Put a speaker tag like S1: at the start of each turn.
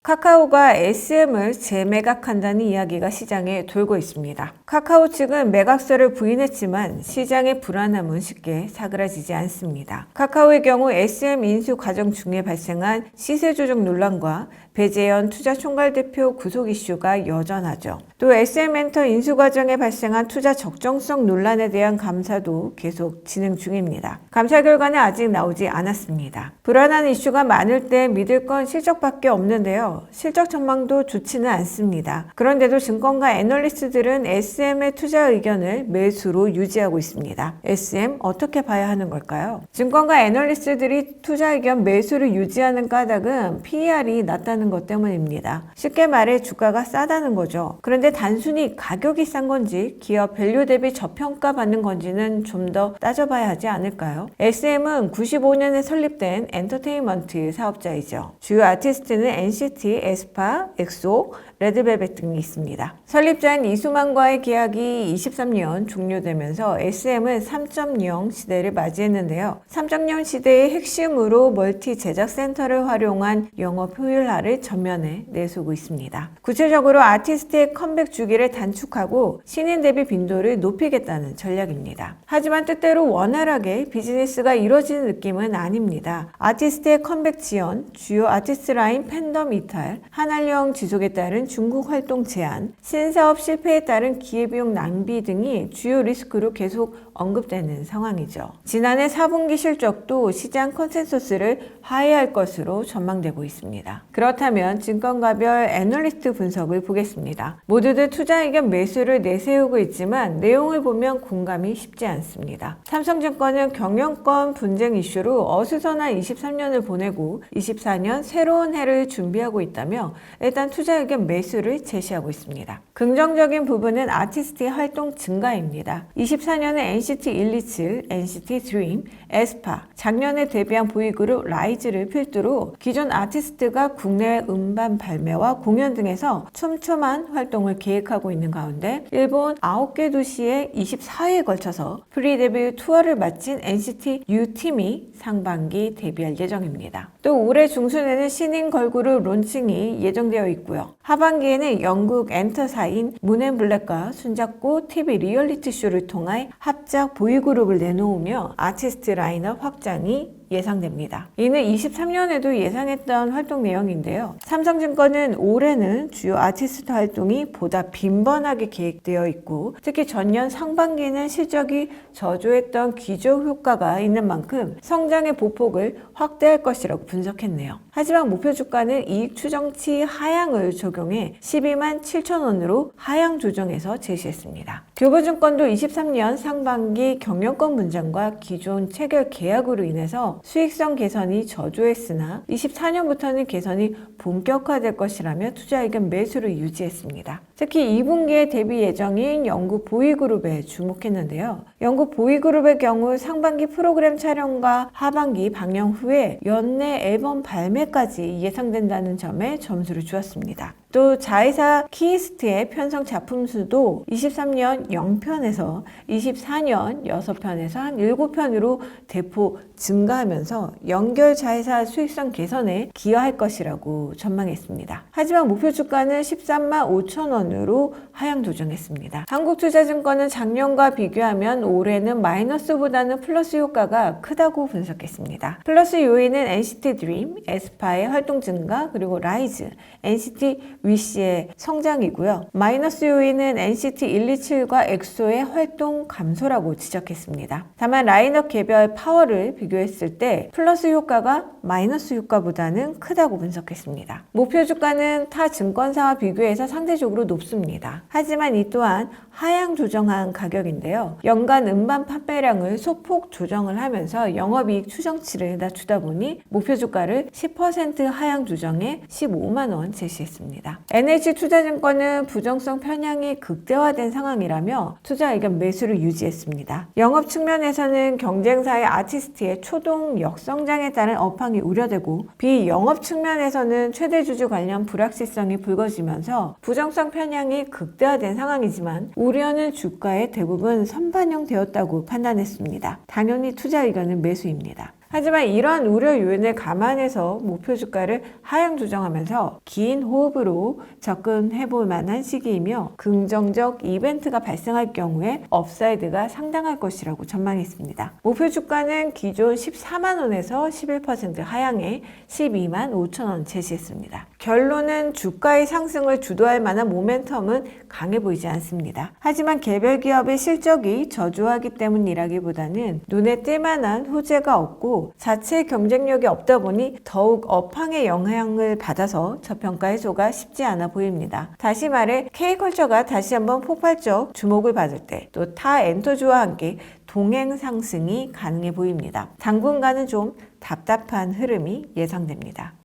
S1: 카카오가 SM을 재매각한다는 이야기가 시장에 돌고 있습니다. 카카오 측은 매각서를 부인했지만 시장의 불안함은 쉽게 사그라지지 않습니다. 카카오의 경우 SM 인수 과정 중에 발생한 시세 조정 논란과 배재현 투자총괄대표 구속 이슈가 여전하죠. 또 SM엔터 인수 과정에 발생한 투자 적정성 논란에 대한 감사도 계속 진행 중입니다. 감사 결과는 아직 나오지 않았습니다. 불안한 이슈가 많을 때 믿을 건 실적밖에 없는데요. 실적 전망도 좋지는 않습니다. 그런데도 증권가 애널리스트들은 SM의 투자 의견을 매수로 유지하고 있습니다. SM 어떻게 봐야 하는 걸까요? 증권가 애널리스트들이 투자 의견 매수를 유지하는 까닭은 PER이 낮다는 것 때문입니다. 쉽게 말해 주가가 싸다는 거죠. 그런데 단순히 가격이 싼 건지 기업 밸류 대비 저평가 받는 건지는 좀 더 따져봐야 하지 않을까요? SM은 95년에 설립된 엔터테인먼트 사업자이죠. 주요 아티스트는 NCT, 에스파, 엑소, 레드벨벳 등이 있습니다. 설립자인 이수만과의 계약이 23년 종료되면서 SM은 3.0 시대를 맞이했는데요. 3.0 시대의 핵심으로 멀티 제작 센터를 활용한 영업 효율화를 전면에 내세우고 있습니다. 구체적으로 아티스트의 컴백 주기를 단축하고 신인 데뷔 빈도를 높이겠다는 전략입니다. 하지만 뜻대로 원활하게 비즈니스가 이루어지는 느낌은 아닙니다. 아티스트의 컴백 지연, 주요 아티스트 라인 팬덤 이탈, 한알령 지속에 따른 중국 활동 제한, 신사업 실패에 따른 기회비용 낭비 등이 주요 리스크로 계속 언급되는 상황이죠. 지난해 4분기 실적도 시장 컨센서스를 하회할 것으로 전망되고 있습니다. 그렇다면 증권가별 애널리스트 분석을 보겠습니다. 모두들 투자 의견 매수를 내세우고 있지만 내용을 보면 공감이 쉽지 않습니다. 삼성증권은 경영권 분쟁 이슈로 어수선한 23년을 보내고 24년 새로운 해를 준비하고 있다며 일단 투자 의견 매수를 제시하고 있습니다. 긍정적인 부분은 아티스트의 활동 증가입니다. 24년에 NCT 127, NCT 드림, 에스파, 작년에 데뷔한 보이그룹 라이즈를 필두로 기존 아티스트가 국내외 음반 발매와 공연 등에서 촘촘한 활동을 계획하고 있는 가운데 일본 9개 도시에 24회에 걸쳐서 프리 데뷔 투어를 마친 NCT U팀이 상반기 데뷔할 예정입니다. 또 올해 중순에는 신인 걸그룹 론칭이 예정되어 있고요. 하반기에는 영국 엔터사인 문앤블랙과 손잡고 TV 리얼리티 쇼를 통해 합작 보이그룹을 내놓으며 아티스트 라인업 확장이 예상됩니다. 이는 23년에도 예상했던 활동 내용인데요. 삼성증권은 올해는 주요 아티스트 활동이 보다 빈번하게 계획되어 있고 특히 전년 상반기에는 실적이 저조했던 기저 효과가 있는 만큼 성장의 보폭을 확대할 것이라고 분석했네요. 하지만 목표 주가는 이익 추정치 하향을 적용해 12만 7천 원으로 하향 조정해서 제시했습니다. 교보증권도 23년 상반기 경영권 분쟁과 기존 체결 계약으로 인해서 수익성 개선이 저조했으나 24년부터는 개선이 본격화될 것이라며 투자 의견 매수를 유지했습니다. 특히 2분기에 데뷔 예정인 영국 보이그룹에 주목했는데요. 영국 보이그룹의 경우 상반기 프로그램 촬영과 하반기 방영 후에 연내 앨범 발매까지 예상된다는 점에 점수를 주었습니다. 또 자회사 키이스트의 편성 작품 수도 23년 0편에서 24년 6편에서 한 7편으로 대폭 증가하면서 연결 자회사 수익성 개선에 기여할 것이라고 전망했습니다. 하지만 목표 주가는 13만 5천 원으로 하향 조정했습니다. 한국투자증권은 작년과 비교하면 올해는 마이너스보다는 플러스 효과가 크다고 분석했습니다. 플러스 요인은 NCT 드림, 에스파의 활동 증가, 그리고 라이즈, NCT 위시의 성장이고요. 마이너스 요인은 NCT 127과 엑소의 활동 감소라고 지적했습니다. 다만 라인업 개별 파워를 비교했을 때 플러스 효과가 마이너스 효과보다는 크다고 분석했습니다. 목표 주가는 타 증권사와 비교해서 상대적으로 높습니다. 하지만 이 또한 하향 조정한 가격인데요. 연간 음반 판매량을 소폭 조정을 하면서 영업이익 추정치를 낮추다 보니 목표 주가를 10% 하향 조정해 15만 원 제시했습니다. NH투자증권은 부정성 편향이 극대화된 상황이라며 투자 의견 매수를 유지했습니다. 영업 측면에서는 경쟁사의 아티스트의 초동 역성장에 따른 업황이 우려되고 비영업 측면에서는 최대 주주 관련 불확실성이 불거지면서 부정성 편향이 극대화된 상황이지만 우려는 주가에 대부분 선반영되었다고 판단했습니다. 당연히 투자 의견은 매수입니다. 하지만 이러한 우려 요인을 감안해서 목표 주가를 하향 조정하면서 긴 호흡으로 접근해 볼 만한 시기이며 긍정적 이벤트가 발생할 경우에 업사이드가 상당할 것이라고 전망했습니다. 목표 주가는 기존 14만 원에서 11% 하향해 12만 5천 원 제시했습니다. 결론은 주가의 상승을 주도할 만한 모멘텀은 강해 보이지 않습니다. 하지만 개별 기업의 실적이 저조하기 때문이라기보다는 눈에 띌 만한 호재가 없고 자체 경쟁력이 없다 보니 더욱 업황의 영향을 받아서 저평가 해소가 쉽지 않아 보입니다. 다시 말해 K컬처가 다시 한번 폭발적 주목을 받을 때 또 타 엔터주와 함께 동행 상승이 가능해 보입니다. 당분간은 좀 답답한 흐름이 예상됩니다.